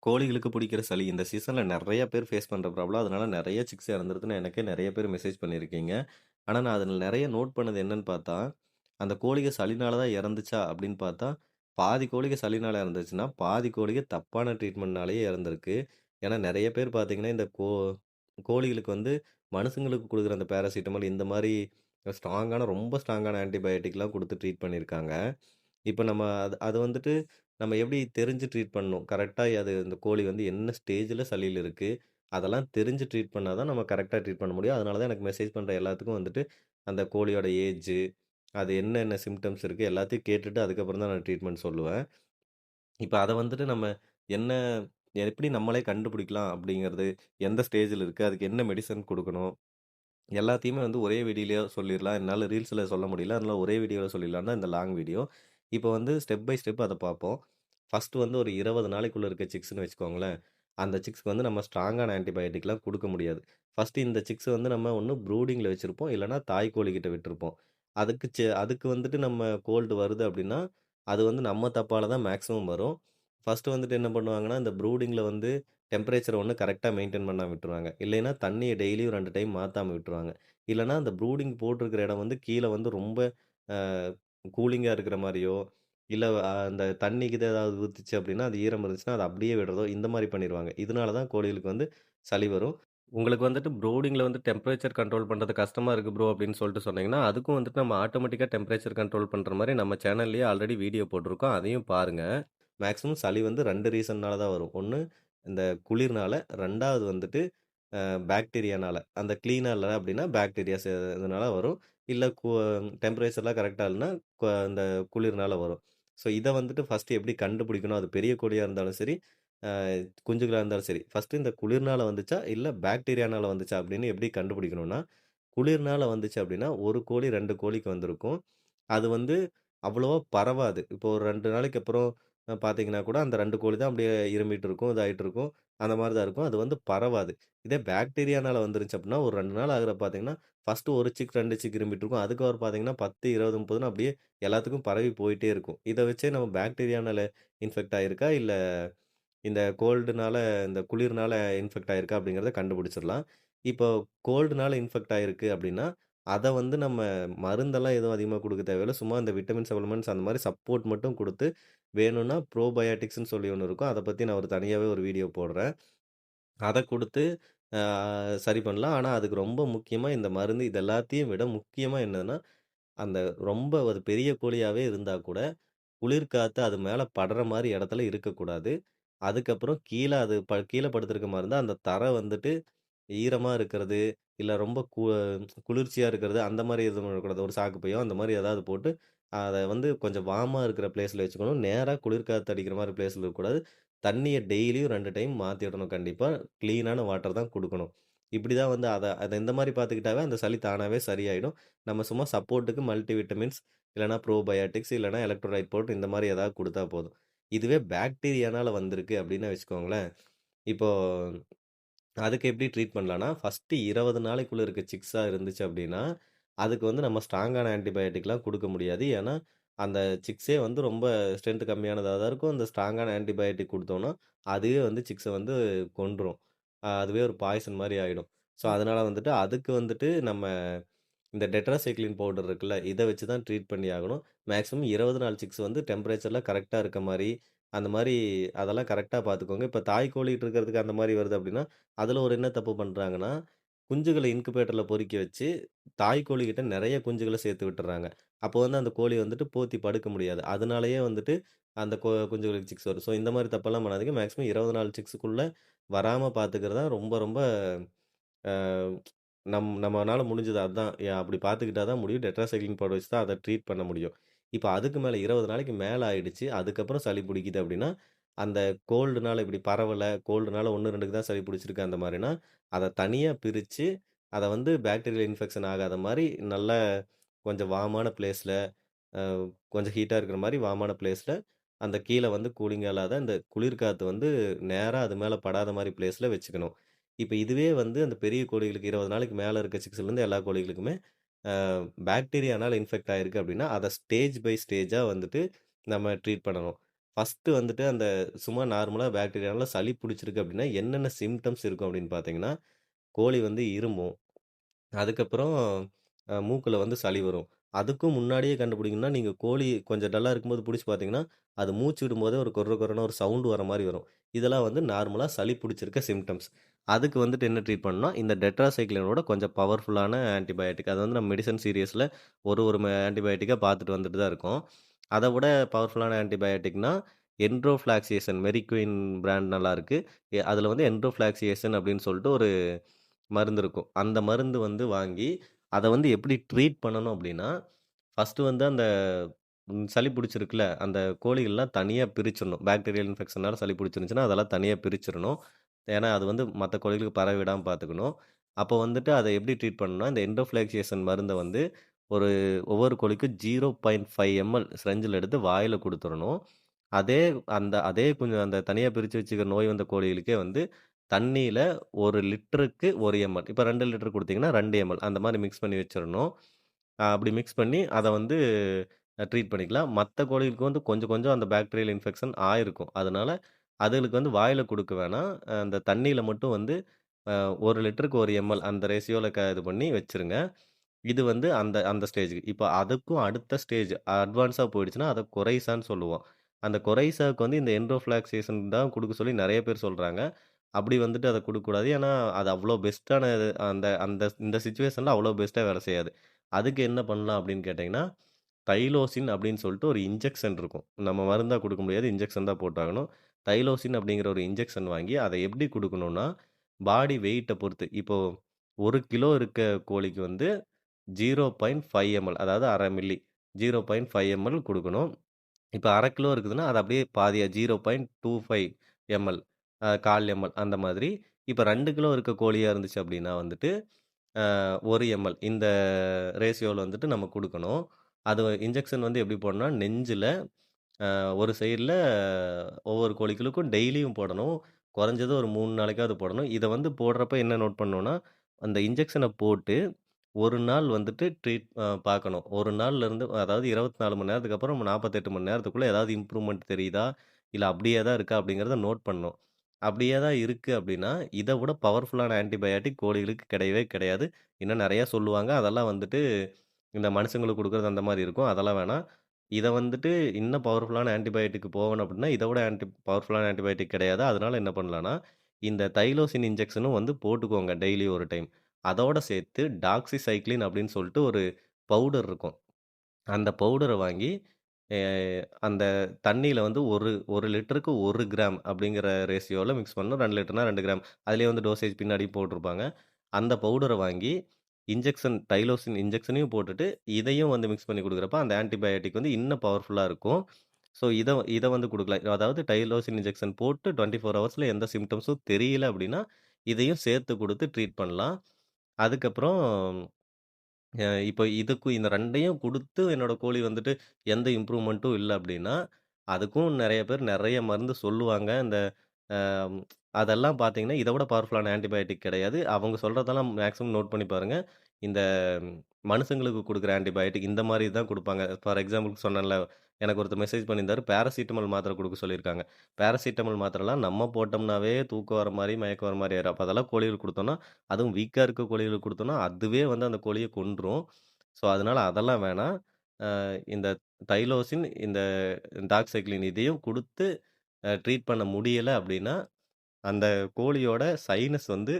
கோழிகளுக்கு பிடிக்கிற சளி இந்த சீசன்ல நெறைய பேர் ஃபேஸ் பண்ற ப்ராப்ளம். அதனால நெறைய சிக்ஸ் இறந்துருதுன்னு எனக்கே நெறைய பேர் மெசேஜ் பண்ணியிருக்கீங்க. ஆனா, நான் அதில நெறைய நோட் பண்ணது என்னன்னு பார்த்தா, அந்த கோழிக சளினால தான் இறந்துச்சா அப்படின்னு பார்த்தா, பாதி கோழிக சளினால இறந்துச்சுன்னா, பாதி கோழிக தப்பான ட்ரீட்மெண்ட்னாலேயே இறந்திருக்கு. ஏன்னா நெறைய பேர் பார்த்தீங்கன்னா, இந்த கோழிகளுக்கு வந்து மனுஷங்களுக்கு குடுக்குற அந்த பேராசிட்டமால் இந்த மாரி ரொம்ப ஸ்ட்ராங்கான ஆன்டிபயோட்டிக்லாம் குடுத்து ட்ரீட் பண்ணியிருக்காங்க. இப்ப நம்ம அது அது வந்துட்டு நம்ம எப்படி தெரிஞ்சு ட்ரீட் பண்ணணும்? கரெக்ட்டா அது அந்த கோழி வந்து என்ன ஸ்டேஜ்ல சளியில இருக்கு? அதெல்லாம் தெரிஞ்சு ட்ரீட் பண்ணா தான் நம்ம கரெக்ட்டா ட்ரீட் பண்ண முடியும். அதனால தான் எனக்கு மெசேஜ் பண்ற எல்லாத்துக்கும் வந்துட்டு, அந்த கோழியோட ஏஜு, அது என்னென்ன சிம்ப்டம்ஸ் இருக்கு எல்லாத்தையும் கேட்டுட்டு அதுக்கப்புறம் தான் நான் ட்ரீட்மெண்ட் சொல்லுவேன். இப்ப அத வந்துட்டு நம்ம என்ன எப்படி நம்மளே கண்டுபிடிக்கலாம் அப்படிங்கிறது, எந்த ஸ்டேஜ்ல இருக்கு? அதுக்கு என்ன மெடிசின் குடுக்கணும்? எல்லாத்தையுமே வந்து ஒரே வீடியோலயே சொல்லிர்லாம். என்னால ரீல்ஸ்ல சொல்ல முடியல. அதனால ஒரே வீடியோல சொல்லிடலான்னு தான் இந்த லாங் வீடியோ. இப்போ வந்து ஸ்டெப் பை ஸ்டெப் அத பார்ப்போம். ஃபர்ஸ்ட்டு வந்து ஒரு 20 நாளைக்குள்ள இருக்க சிக்ஸ்ன்னு வச்சுக்கோங்களேன். அந்த சிக்ஸ்க்கு வந்து நம்ம ஸ்ட்ராங்கான ஆன்டிபயோட்டிக்லாம் குடுக்க முடியாது. ஃபர்ஸ்ட்டு இந்த சிக்ஸ் வந்து நம்ம ஒண்ணு ப்ரூடிங்ல வச்சிருப்போம். இல்லன்னா தாய் கோழிகிட்ட விட்டுருப்போம். அதுக்கு வந்துட்டு நம்ம கோல்டு வருது அப்டின்னா, அது வந்து நம்ம தப்பால தான் மேக்ஸிமம் வரும். ஃபர்ஸ்ட்டு வந்துட்டு என்ன பண்ணுவாங்கன்னா, இந்த ப்ரூடிங்ல வந்து டெம்பரேச்சர ஒண்ணு கரெக்ட்டா மெயின்டெயின் பண்ணாம விட்டுருவாங்க. இல்லைன்னா தண்ணிய டெய்லியும் 2 டைம் மாத்தாம விட்டுருவாங்க. இல்லன்னா அந்த ப்ரூடிங் போட்டிருக்கிற இடம் வந்து கீழ வந்து ரொம்ப அ கூலிங்கா இருக்கிற மாரியோ, இல்ல அந்த தண்ணி கிது ஏதாவது ஊத்துச்சு அப்டின்னா, அது ஈரம் இருந்துச்சுன்னா, அத அப்படியே விடுறதோ, இந்த மாரி பண்ணிருவாங்க. இதனால தான் கோழிகளுக்கு வந்து சளி வரும். உங்களுக்கு வந்துட்டு ப்ரூடிங்ல வந்து டெம்பரேச்சர் கண்ட்ரோல் பண்றது கஷ்டமா இருக்கு ப்ரோ அப்படின்னு சொல்லிட்டு சொன்னீங்கன்னா, அதுக்கும் வந்துட்டு நம்ம ஆட்டோமேட்டிக்கா டெம்பரேச்சர் கண்ட்ரோல் பண்ற மாரி நம்ம சேனல்லயே ஆல்ரெடி வீடியோ போட்டுருக்கோம். அதையும் பாருங்க. மேக்ஸிமம் சளி வந்து 2 ரீசன்னால தான் வரும். 1 இந்த குளிர்னால, 2வது வந்துட்டு பாக்டீரியானால. அந்த கிளீனா இல்ல அப்டின்னா பாக்டீரியாஸ் இதனால வரும். இல்ல டெம்பரேச்சர்லாம் கரெக்ட்டா இல்லன்னா, இந்த குளிர்னால வரும். ஸோ இத வந்துட்டு ஃபர்ஸ்ட்டு எப்படி கண்டுபிடிக்கணும்? அது பெரிய கோழியா இருந்தாலும் சரி, அ குஞ்சுகளா இருந்தாலும் சரி. ஃபர்ஸ்ட்டு இந்த குளிர்னால வந்துச்சா? இல்ல பாக்டீரியானால வந்துச்சா? அப்படின்னு எப்படி கண்டுபிடிக்கணும்னா, குளிர்னால வந்துச்சு அப்படின்னா, 1 கோழி 2 கோழிக்கு வந்திருக்கும். அது வந்து அவ்வளவா பரவாது. இப்போ ஒரு 2 நாளைக்கு அப்புறம் பார்த்தீங்கன்னா கூட, அந்த 2 கோழி தான் அப்படியே இருமிட்டு இருக்கும், இதாயிட்டு இருக்கும். அந்த மாரி தான் இருக்கும். அது வந்து பரவாது. இதே பாக்டீரியானால வந்துருச்சு அப்படின்னா, ஒரு 2 நாள் ஆகுறப்ப பார்த்தீங்கன்னா, ஃபர்ஸ்ட்டு 1 சிக், 2 சிக் இருமிட்டு இருக்கும். அதுக்கப்புறம் பார்த்தீங்கன்னா, 10, 20, 30ன்னு அப்படியே எல்லாத்துக்கும் பரவி போயிட்டே இருக்கும். இத வச்சே நம்ம பாக்டீரியானால இன்ஃபெக்ட் ஆயிருக்கா? இல்ல இந்த கோல்டுனால இந்த குளிர்னால இன்ஃபெக்ட் ஆயிருக்கா? அப்படிங்கிறத கண்டுபிடிச்சிடலாம். இப்போ கோல்டுனால இன்ஃபெக்ட் ஆயிருக்கு அப்படின்னா, அத வந்து நம்ம மருந்தெல்லாம் எதுவும் அதிகமா குடுக்க தேவையில்ல. சும்மா இந்த விட்டமின் சப்ளிமெண்ட்ஸ் அந்த மாரி சப்போர்ட் மட்டும் குடுத்து, வேணும்னா ப்ரோபயாட்டிக்ஸ்ன்னு சொல்லி ஒண்ணு இருக்கும். அத பத்தி நான் ஒரு தனியாவே ஒரு வீடியோ போடுறேன். அத குடுத்து அ சரி பண்ணலாம். ஆனா, அதுக்கு ரொம்ப முக்கியமா இந்த மருந்து இது எல்லாத்தையும் விட முக்கியமா என்னன்னா, அந்த ரொம்ப ஒரு பெரிய கோழியாவே இருந்தா கூட, குளிர் காத்து அது மேல படுற மாரி இடத்துல இருக்கக்கூடாது. அதுக்கப்புறம் கீழ படுத்திருக்க மாரி இருந்தா, அந்த தரை வந்துட்டு ஈரமா இருக்கிறது, இல்ல ரொம்ப குளிர்ச்சியா இருக்கிறது, அந்த மாரி எதுவும் இருக்கக்கூடாது. ஒரு சாக்கு பையோ அந்த மாரி ஏதாவது போட்டு, அத வந்து கொஞ்சம் வார்மா இருக்கிற பிளேஸ்ல வச்சுக்கணும். நேரா குளிர் காத்து அடிக்கிற மாரி பிளேஸ்ல இருக்கக்கூடாது. தண்ணிய டெய்லியும் 2 டைம் மாத்தி விடணும் கண்டிப்பா. கிளீனான வாட்டர் தான் குடுக்கணும். இப்படி தான் வந்து அத அத இந்த மாரி பார்த்துக்கிட்டாவே அந்த சளி தானாவே சரியாயிடும். நம்ம சும்மா சப்போர்ட்டுக்கு மல்டி விட்டமின்ஸ், இல்லன்னா ப்ரோபயாட்டிக்ஸ், இல்லன்னா எலக்ட்ரோலைட் பவுடர் இந்த மாரி ஏதாவது குடுத்தா போதும். இதுவே பாக்டீரியானால வந்திருக்கு அப்படின்னு வச்சுக்கோங்களேன், இப்போ அதுக்கு எப்படி ட்ரீட் பண்ணலான்னா, ஃபர்ஸ்ட்டு 20 நாளைக்குள்ள இருக்க சிக்ஸா இருந்துச்சு அப்படின்னா, அதுக்கு வந்து நம்ம ஸ்ட்ராங்கான ஆன்டிபயோட்டிக்லாம் குடுக்க முடியாது. ஏன்னா, அந்த சிக்ஸே வந்து ரொம்ப ஸ்ட்ரென்த் கம்மியானதா தான் இருக்கும். அந்த ஸ்ட்ராங்கான ஆன்டிபயோட்டிக் குடுத்தோம்னா, அதுவே வந்து சிக்ஸ வந்து கொன்றும். அதுவே ஒரு பாய்சன் மாரி ஆயிடும். ஸோ, அதனால வந்துட்டு அதுக்கு வந்துட்டு நம்ம இந்த டெட்ராசைக்ளின் பவுடர் இருக்குல்ல, இத வச்சு தான் ட்ரீட் பண்ணி ஆகணும். மேக்ஸிமம் 20 நாள் சிக்ஸ் வந்து டெம்பரேச்சர்லாம் கரெக்ட்டா இருக்க மாரி, அந்த மாரி அதெல்லாம் கரெக்ட்டா பார்த்துக்கோங்க. இப்ப தாய் கோழிட்டு இருக்கிறதுக்கு அந்த மாரி வருது அப்டின்னா, அதுல ஒரு என்ன தப்பு பண்றாங்கன்னா, குஞ்சுகள இன்குபேட்டர்ல பொறிக்க வச்சு, தாய் கோழிகிட்ட நெறைய குஞ்சுகள சேர்த்து விட்டுர்றாங்க. அப்போ வந்து அந்த கோழி வந்துட்டு போத்தி படுக்க முடியாது. அதனாலேயே வந்துட்டு அந்த குஞ்சுகளுக்கு சிக்ஸ் வரும். ஸோ இந்த மாரி தப்பெல்லாம் பண்ணாதீங்க. மேக்ஸிமம் 20 நாள் சிக்ஸுக்குள்ள வராம பார்த்துக்கிறது தான் ரொம்ப ரொம்ப அ நம்மனால முடிஞ்சது அதான். அப்படி பார்த்துக்கிட்டா தான் முடியும். டெட்ராசைக்ளின் பவுடர் வச்சு தான் அத ட்ரீட் பண்ண முடியும். இப்ப அதுக்கு மேல 20 நாளைக்கு மேல ஆயிடுச்சு. அதுக்கப்புறம் சளி பிடிக்குது அப்படின்னா, அந்த கோல்டுனால இப்படி பரவல, கோல்டுனால 1, 2க்கு தான் சளி பிடிச்சிருக்கு அந்த மாரினா, அத தனியா பிரிச்சு, அத வந்து பாக்டீரியல் இன்ஃபெக்ஷன் ஆகாத மாரி நல்ல கொஞ்சம் வார்மான பிளேஸ்ல, அ கொஞ்சம் ஹீட்டா இருக்கிற மாரி வார்மான பிளேஸ்ல, அந்த கீழ வந்து கூலிங்கா இல்லாத அந்த குளிர் காத்து வந்து நேரா அது மேல படாத மாரி பிளேஸ்ல வச்சுக்கணும். இப்ப இதுவே வந்து அந்த பெரிய கோழிகளுக்கு 20 நாளைக்கு மேல இருக்க சிக்ஸ்லேருந்து எல்லா கோழிகளுக்குமே பாக்டீரியானால இன்ஃபெக்ட் ஆயிருக்கு அப்டின்னா, அத ஸ்டேஜ் பை ஸ்டேஜா வந்துட்டு நம்ம ட்ரீட் பண்ணணும். ஃபர்ஸ்ட்டு வந்துட்டு அந்த சும்மா நார்மலா பாக்டீரியானால சளி புடிச்சிருக்கு அப்டின்னா, என்னென்ன சிம்ப்டம்ஸ் இருக்கும் அப்டின்னு பார்த்தீங்கன்னா, கோழி வந்து இருமும். அதுக்கப்புறம் மூக்குல வந்து சளி வரும். அதுக்கும் முன்னாடியே கண்டுபிடிக்கணும்னா, நீங்க கோழி கொஞ்சம் டல்லா இருக்கும்போது புடிச்சு பார்த்தீங்கன்னா, அது மூச்சு விடும்போதே ஒரு கொர்ர கொரன்னு ஒரு சவுண்ட் வர மாரி வரும். இதெல்லாம் வந்து நார்மலா சளி புடிச்சிருக்க சிம்ப்டம்ஸ். அதுக்கு வந்துட்டு என்ன ட்ரீட் பண்ணணும்னா, இந்த டெட்ராசைக்ளினோட கொஞ்சம் பவர்ஃபுல்லான ஆன்டிபயோட்டிக். அது வந்து நம்ம மெடிசின் சீரியஸ்ல ஒரு ஒரு ஆன்டிபயோட்டிக்கா பார்த்துட்டு வந்துட்டு தான் இருக்கோம். அத விட பவர்ஃபுல்லான ஆன்டிபயோட்டிக்னா, என்ட்ரோஃப்ளாக்சியேசன் மெரிக்வின் பிராண்ட் நல்லாருக்கு. அதுல வந்து என்ட்ரோஃப்ளாக்சியேசன் அப்டின்னு சொல்லிட்டு ஒரு மருந்து இருக்கும். அந்த மருந்து வந்து வாங்கி, அத வந்து எப்படி ட்ரீட் பண்ணணும் அப்படின்னா, ஃபர்ஸ்ட்டு வந்து அந்த சளி புடிச்சிருக்குல்ல, அந்த கோழிகள்லாம் தனியா பிரிச்சிரணும். பாக்டீரியல் இன்ஃபெக்ஷனால சளி புடிச்சிருந்துச்சுன்னா, அதெல்லாம் தனியா பிரிச்சிரணும். ஏன்னா, அது வந்து மத்த கோழிகளுக்கு பரவ விடாம பார்த்துக்கணும். அப்போ வந்துட்டு அத எப்படி ட்ரீட் பண்ணணும்னா, இந்த எண்டோஃப்ளாக்சியேஷன் மருந்த வந்து ஒரு ஒவ்வொரு கோழிக்கும் 0.5 எம்எல் சிரஞ்சில எடுத்து வாயில குடுத்துறணும். அதே அதே கொஞ்சம் அந்த தனியா பிரிச்சு வச்சுக்கிற நோய் வந்த கோழிகளுக்கே வந்து தண்ணீல 1 லிட்டருக்கு 1 எம்எல். இப்ப 2 லிட்டர் குடுத்தீங்கன்னா 2 எம்எல் அந்த மாரி மிக்ஸ் பண்ணி வச்சிரணும். அப்படி மிக்ஸ் பண்ணி அத வந்து ட்ரீட் பண்ணிக்கலாம். மத்த கோழிகளுக்கு வந்து கொஞ்சம் கொஞ்சம் அந்த பாக்டீரியல் இன்ஃபெக்ஷன் ஆயிருக்கும். அதனால அதுகளுக்கு வந்து வாயில குடுக்க வேணாம். அந்த தண்ணீல மட்டும் வந்து 1 லிட்டருக்கு 1 எம்எல் அந்த ரேஷியோல இது பண்ணி வச்சுருங்க. இது வந்து அந்த அந்த ஸ்டேஜ்க்கு. இப்ப அதுக்கும் அடுத்த ஸ்டேஜ் அட்வான்ஸா போயிடுச்சுன்னா, அத கொரைசான்னு சொல்லுவோம். அந்த கொரைசாக்கு வந்து இந்த என்ட்ரோஃப்ளாக்சியேஷன் தான் குடுக்க சொல்லி நெறைய பேர் சொல்றாங்க. அப்படி வந்துட்டு அத குடுக்கக்கூடாது. ஏன்னா, அது அவ்வளோ பெஸ்ட்டான அந்த அந்த இந்த சிச்சுவேஷன்ல அவ்வளோ பெஸ்ட்டா வேலை செய்யாது. அதுக்கு என்ன பண்ணலாம் அப்படின்னு கேட்டீங்கன்னா, தைலோசின் அப்படின்னு சொல்லிட்டு ஒரு இன்ஜெக்ஷன் இருக்கும். நம்ம மருந்தா குடுக்க முடியாது. இன்ஜெக்ஷன் தான் போட்டாகணும். தைலோசின் அப்படிங்கிற ஒரு இன்ஜெக்ஷன் வாங்கி, அத எப்படி குடுக்கணும்னா, பாடி வெயிட்ட பொறுத்து. இப்போ 1 கிலோ இருக்க கோழிக்கு வந்து 0.5 எம்எல் அதாவது 1/2 மில்லி 0.5 எம்எல் குடுக்கணும். இப்ப 1/2 கிலோ இருக்குதுன்னா, அது அப்படியே பாதியா 0.25 எம்எல் 1/4 எம்எல் அந்த மாதிரி. இப்ப 2 கிலோ இருக்க கோழியா இருந்துச்சு அப்படின்னா வந்துட்டு, 1 எம்எல் இந்த ரேஷியோல வந்துட்டு நம்ம குடுக்கணும். அது இன்ஜெக்ஷன் வந்து எப்படி போடணும்னா, நெஞ்சில ஒரு சைடுல ஒவ்வொரு கோழிகளுக்கும் டெய்லியும் போடணும். குறைஞ்சது ஒரு 3 நாளைக்காவது போடணும். இத வந்து போடுறப்ப என்ன நோட் பண்ணணும்னா, அந்த இன்ஜெக்ஷன போட்டு 1 நாள் வந்துட்டு ட்ரீட் பார்க்கணும். 1 நாள்லருந்து அதாவது 24 மணி நேரத்துக்கு அப்புறம் 48 மணி நேரத்துக்குள்ள ஏதாவது இம்ப்ரூவ்மென்ட் தெரியுதா? இல்ல அப்படியே தான் இருக்கா? அப்படிங்கிறத நோட் பண்ணணும். அப்படியே தான் இருக்கு அப்படின்னா, இத விட பவர்ஃபுல்லான ஆன்டிபயாட்டிக் கோழிகளுக்கு கிடையவே கிடையாது. இன்னும் நெறைய சொல்லுவாங்க. அதெல்லாம் வந்துட்டு இந்த மனுஷங்களுக்கு குடுக்குறது அந்த மாரி இருக்கும். அதெல்லாம் வேணாம். இத வந்துட்டு இன்னும் பவர்ஃபுல்லான ஆன்டிபயோட்டிக் போகணும் அப்படின்னா, இத விட பவர்ஃபுல்லான ஆன்டிபயோட்டிக் கிடையாது. அதனால என்ன பண்ணலான்னா, இந்த தைலோசின் இன்ஜெக்ஷனும் வந்து போட்டுக்கோங்க டெய்லி ஒரு டைம். அதோட சேர்த்து டாக்ஸிசைக்ளின் அப்படின்னு சொல்லிட்டு ஒரு பவுடர் இருக்கும். அந்த பவுடர வாங்கி, எ அந்த தண்ணீல வந்து 1 லிட்டருக்கு 1 கிராம் அப்படிங்கிற ரேஷியோல மிக்ஸ் பண்ணணும். 2 லிட்டர்னா 2 கிராம். அதிலேயே வந்து டோசேஜ் பின்னாடி போட்டிருப்பாங்க. அந்த பவுடர வாங்கி தைலோசின் இன்ஜெக்ஷனையும் போட்டுட்டு, இதையும் வந்து மிக்ஸ் பண்ணி குடுக்குறப்ப, அந்த ஆன்டிபயோட்டிக் வந்து இன்னும் பவர்ஃபுல்லா இருக்கும். ஸோ இத இத வந்து குடுக்கலாம். அதாவது டைலோசின் இன்ஜெக்ஷன் போட்டு 24 ஹவர்ஸ்ல எந்த சிம்ப்டம்ஸும் தெரியல அப்படின்னா, இதையும் சேர்த்து குடுத்து ட்ரீட் பண்ணலாம். அதுக்கப்புறம் இப்ப இதுக்கும் இந்த 2யும் குடுத்து என்னோட கோழி வந்துட்டு எந்த இம்ப்ரூவ்மென்ட்டும் இல்ல அப்டின்னா, அதுக்கும் நெறைய பேர் நெறைய மருந்து சொல்லுவாங்க. இந்த அ அதெல்லாம் பார்த்தீங்கன்னா, இத விட பவர்ஃபுல்லான ஆன்டிபயோட்டிக் கிடையாது. அவங்க சொல்றதெல்லாம் மேக்ஸிமம் நோட் பண்ணி பாருங்க. இந்த மனுஷங்களுக்கு குடுக்குற ஆன்டிபயோட்டிக் இந்த மாரி தான் குடுப்பாங்க. ஃபார் எக்ஸாம்பிள்க்கு சொன்னேன்ல, எனக்கு ஒருத்தர் மெசேஜ் பண்ணியிருந்தாரு. பேராசிட்டமால் மாத்திரை குடுக்க சொல்லியிருக்காங்க. பேராசிட்டமால் மாத்திரைலாம் நம்ம போட்டோம்னாவே தூக்கம் வர மாரி, மயக்கம் வர மாரி ஆயிரும். அப்ப அதெல்லாம் கோழிகளுக்கு குடுத்தோம்னா, அதுவும் வீக்கா இருக்க கோழிகளுக்கு குடுத்தோம்னா, அதுவே வந்து அந்த கோழிய கொன்றும். ஸோ, அதனால அதெல்லாம் வேணாம். இந்த தைலோசின், இந்த டாக்ஸைக்ளின் இதையும் குடுத்து ட்ரீட் பண்ண முடியல அப்டின்னா, அந்த கோழியோட சைனஸ் வந்து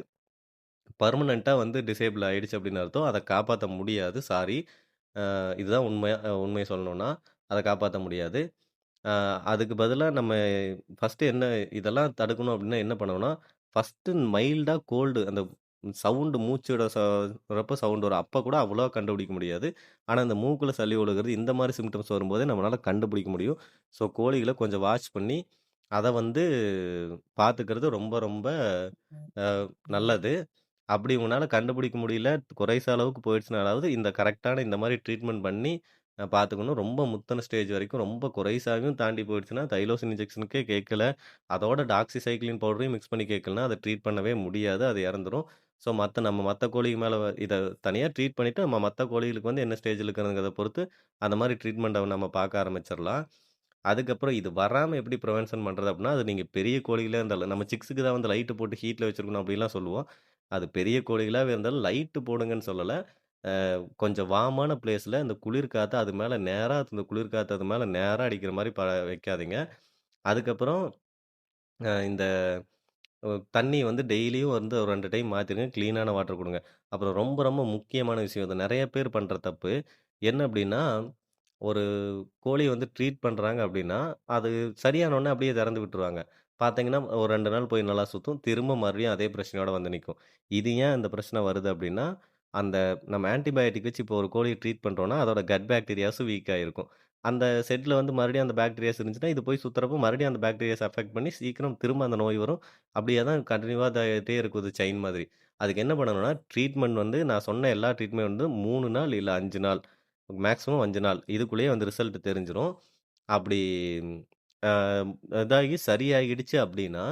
பெர்மனன்ட்டா வந்து டிசேபிள் ஆயிடுச்சு அப்டின்னு அர்த்தம். அத காப்பாத்த முடியாது. சாரி. இதுதான் உண்மை. உண்மைய சொல்லணும்னா, அத காப்பாத்த முடியாது. அ அதுக்கு பதிலா நம்ம ஃபர்ஸ்ட்டு என்ன இதெல்லாம் தடுக்கணும் அப்டின்னா என்ன பண்ணணும்னா, ஃபர்ஸ்ட்டு மைல்டா கோல்டு அந்த சவுண்ட் மூச்சோட வரப்ப சவுண்ட் வரும். அப்ப கூட அவ்வளவா கண்டுபிடிக்க முடியாது. ஆனா, இந்த மூக்குல சளி ஒழுகுறது இந்த மாரி சிம்ப்டம்ஸ் வரும்போதே நம்மளால கண்டுபிடிக்க முடியும். ஸோ, கோழிகள கொஞ்சம் வாட்ச் பண்ணி, அத வந்து பாத்துக்கிறது ரொம்ப ரொம்ப அ நல்லது. அப்படி உங்கனால கண்டுபிடிக்க முடியல, குறைச அளவுக்கு போயிடுச்சுனாலாவது, இந்த கரெக்ட்டான இந்த மாரி ட்ரீட்மெண்ட் பண்ணி பார்த்துக்கணும். ரொம்ப முத்துன ஸ்டேஜ் வரைக்கும் ரொம்ப குறைசாவும் தாண்டி போயிடுச்சுன்னா, தைலோசின் இன்ஜெக்ஷனுக்கே கேட்கல. அதோட டாக்ஸிசைக்ளின் பவுடரையும் மிக்ஸ் பண்ணி கேட்கலன்னா, அத ட்ரீட் பண்ணவே முடியாது. அது இறந்துரும். ஸோ, நம்ம மத்த கோழிக்கு மேல இத தனியா ட்ரீட் பண்ணிட்டு, நம்ம மத்த கோழிகளுக்கு வந்து என்ன ஸ்டேஜ்ல இருக்குதுங்கிறத பொறுத்து, அந்த மாரி ட்ரீட்மெண்ட்ட நம்ம பார்க்க ஆரம்பிச்சிரலாம். அதுக்கப்புறம் இது வராம எப்படி ப்ரிவென்ஷன் பண்றது அப்படின்னா, அது நீங்க பெரிய கோழிகளா இருந்தாலும் நம்ம சிக்ஸுக்கு தான் வந்து லைட் போட்டு ஹீட்ல வச்சிருக்கணும் அப்படிலாம் சொல்லுவோம். அது பெரிய கோழிகளாவே இருந்தாலும் லைட் போடுங்கன்னு சொல்லல. கொஞ்சம் வார்மான பிளேஸ்ல இந்த குளிர் காத்து அது மேல நேரா இந்த குளிர் காத்து அது மேல நேரா அடிக்கிற மாரி வைக்காதீங்க. அதுக்கப்புறம் இந்த தண்ணி வந்து டெய்லியும் வந்து ஒரு 2 டைம் மாத்திருங்க. கிளீனான வாட்டர் குடுங்க. அப்புறம் ரொம்ப ரொம்ப முக்கியமான விஷயம் இது நெறைய பேர் பண்ற தப்பு. என்ன அப்டின்னா, ஒரு கோழிய வந்து ட்ரீட் பண்றாங்க அப்டின்னா, அது சரியான உடனே அப்படியே திறந்து விட்டுருவாங்க. பார்த்தீங்கன்னா, ஒரு 2 நாள் போய் நல்லா சுத்தும். திரும்ப மறுபடியும் அதே பிரச்சனையோட வந்து நிக்கும். இது ஏன் இந்த பிரச்சனை வருது அப்டின்னா, அந்த நம்ம ஆன்டிபயோட்டிக் வச்சு இப்போ ஒரு கோழிய ட்ரீட் பண்றோம்னா, அதோட கட் பாக்டீரியாஸும் வீக் ஆயிருக்கும். அந்த செட்ல வந்து மறுபடியும் அந்த பாக்டீரியாஸ் இருந்துச்சுன்னா, இது போய் சுத்துறப்போ மறுபடியும் அந்த பாக்டீரியாஸ் அஃபெக்ட் பண்ணி சீக்கிரம் திரும்ப அந்த நோய் வரும். அப்படியே தான் கன்டினியூவா இதாயிட்டே இருக்குது செயின் மாதிரி. அதுக்கு என்ன பண்ணணும்னா, ட்ரீட்மெண்ட் வந்து நான் சொன்ன எல்லா ட்ரீட்மெண்ட் வந்து 3 நாள் இல்ல 5 நாள். மேக்ஸிமம் 5 நாள். இதுக்குள்ளேயே வந்து ரிசல்ட் தெரிஞ்சிரும். அப்படி அ இதாகி சரியாகிடுச்சு அப்படின்னா,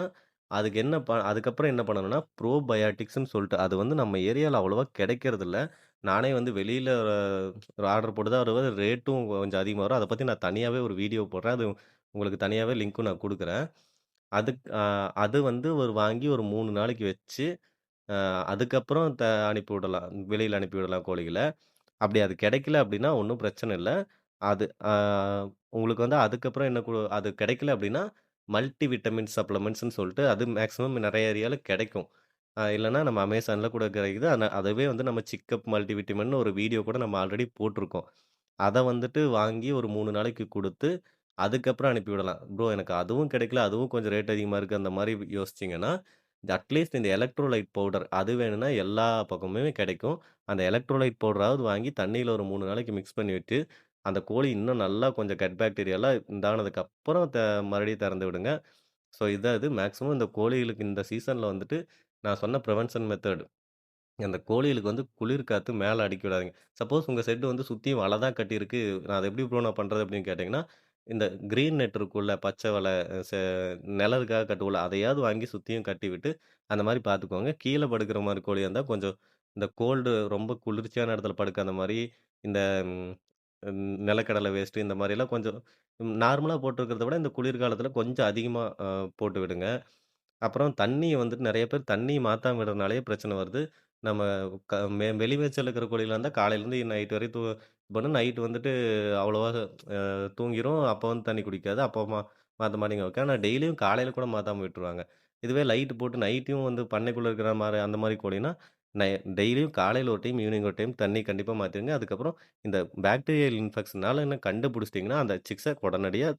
அதுக்கப்புறம் என்ன பண்ணணும்னா, ப்ரோபயாட்டிக்ஸ்ன்னு சொல்லிட்டு அது வந்து நம்ம ஏரியால அவ்வளவா கிடைக்கிறதில்ல. நானே வந்து வெளியில ஒரு ஆர்டர் போட்டு தான் வருது. ரேட்டும் கொஞ்சம் அதிகமா வரும். அத பத்தி நான் தனியாவே ஒரு வீடியோ போடுறேன். அது உங்களுக்கு தனியாவே லிங்க்கும் நான் குடுக்குறேன். அது வந்து வாங்கி ஒரு 3 நாளைக்கு வச்சு, அ அதுக்கப்புறம் அனுப்பி விடலாம். வெளியில அனுப்பி விடலாம் கோழிகள. அப்படி அது கிடைக்கல அப்படின்னா ஒண்ணும் பிரச்சனை இல்ல. அது உங்களுக்கு வந்து அதுக்கப்புறம் அது கிடைக்கல அப்படின்னா, மல்டி விட்டமின் சப்ளிமெண்ட்ஸ்ன்னு சொல்லிட்டு அது மேக்ஸிமம் நெறைய ஏரியால கிடைக்கும். இல்லன்னா நம்ம Amazonல கூட கிடைக்குது. அதுவே வந்து நம்ம சிக்கப் மல்டி விட்டமின்னு ஒரு வீடியோ கூட நம்ம ஆல்ரெடி போட்டுருக்கோம். அத வந்துட்டு வாங்கி ஒரு 3 நாளைக்கு குடுத்து, அதுக்கப்புறம் அனுப்பிவிடலாம். ப்ரோ எனக்கு அதுவும் கிடைக்கல, அதுவும் கொஞ்சம் ரேட் அதிகமா இருக்கு. அந்த மாரி யோசிச்சீங்கன்னா, அட்லீஸ்ட் இந்த எலக்ட்ரோலைட் பவுடர் அது வேணும்னா எல்லா பக்கமுமே கிடைக்கும். அந்த எலக்ட்ரோலைட் பவுடராவது வாங்கி தண்ணீல ஒரு 3 நாளைக்கு மிக்ஸ் பண்ணி விட்டு, அந்த கோழி இன்னும் நல்லா கொஞ்சம் கட் பாக்டீரியாலாம் இதானதுக்கு அப்புறம் மறுபடியும் திறந்து விடுங்க. ஸோ இதான் இது மேக்ஸிமம் இந்த கோழிகளுக்கு இந்த சீசன்ல வந்துட்டு நான் சொன்ன பிரிவென்ஷன் மெத்தட். அந்த கோழிகளுக்கு வந்து குளிர் காத்து மேல அடிக்க விடாதீங்க. சப்போஸ் உங்க ஷெட் வந்து சுத்தியும் வலை தான் கட்டியிருக்கு. நான் அத எப்படி ப்ரோ நான் பண்றது அப்படின்னு கேட்டீங்கன்னா, இந்த கிரீன் நெட் இருக்குல்ல பச்சை வலை செ நிழலுக்காக கட்டுவோம்ல, அதையாவது வாங்கி சுத்தியும் கட்டிவிட்டு, அந்த மாரி பார்த்துக்கோங்க. கீழ படுக்கிற மாரி கோழியா இருந்தா கொஞ்சம் இந்த ரொம்ப குளிர்ச்சியான இடத்துல படுக்காத மாரி, இந்த ம் நிலக்கடலை வேஸ்ட்டு இந்த மாரிலாம் கொஞ்சம் நார்மலா போட்டுருக்கிறத விட இந்த குளிர்காலத்தில கொஞ்சம் அதிகமா போட்டு விடுங்க. அப்புறம் தண்ணிய வந்துட்டு நெறைய பேர் தண்ணி மாத்தாம விடுறதுனாலயே பிரச்சனை வருது. நம்ம வெளி மேய்ச்சல்ல இருக்கிற கோழிகளா இருந்தா காலையிலேருந்து நைட் வரையும் பண்ணு நைட் வந்துட்டு அவ்வளவா தூங்கிரும். அப்ப வந்து தண்ணி குடிக்காது. அப்ப மாத்த மாட்டீங்க ஓகே. ஆனா டெய்லியும் காலையில கூட மாத்தாம விட்டுருவாங்க. இதுவே லைட் போட்டு நைட்டும் வந்து பண்ணைக்குள்ள இருக்கிற மாரி அந்த மாரி கோழின்னா, நை டெய்லியும் காலையில ஒரு டைம், ஈவினிங் ஒரு டைம் தண்ணி கண்டிப்பா மாத்திருங்க. அதுக்கப்புறம் இந்த பாக்டீரியல் இன்ஃபெக்ஷனாலன்னு கண்டுபிடிச்சிட்டீங்கன்னா, அந்த சிக்ஸ உடனடியா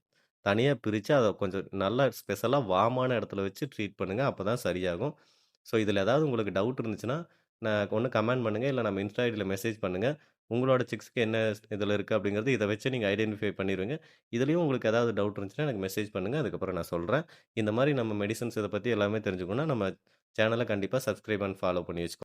தனியா பிரிச்சு, அத கொஞ்சம் நல்லா ஸ்பெஷலா வார்மான இடத்துல வச்சு ட்ரீட் பண்ணுங்க. அப்பதான் சரியாகும். ஸோ, இதில ஏதாவது உங்களுக்கு டவுட் இருந்துச்சுன்னா, ஒண்ணு கமெண்ட் பண்ணுங்க. இல்ல நம்ம இன்ஸ்டா ஐடில மெசேஜ் பண்ணுங்க. உங்களோட சிக்ஸ்க்கு என்ன இதில இருக்கு அப்படிங்கிறது இத வச்சு நீங்க ஐடென்டிஃபை பண்ணிருவீங்க. இதுலயும் உங்களுக்கு ஏதாவது டவுட் இருந்துச்சுன்னா எனக்கு மெசேஜ் பண்ணுங்க. அதுக்கப்புறம் நான் சொல்றேன். இந்த மாரி நம்ம மெடிசின்ஸ் இத பத்தி எல்லாமே தெரிஞ்சுக்கணும்னா, நம்ம சேனல கண்டிப்பா சப்ஸ்கிரைப் அண்ட் ஃபாலோ பண்ணி வச்சுக்கோங்க.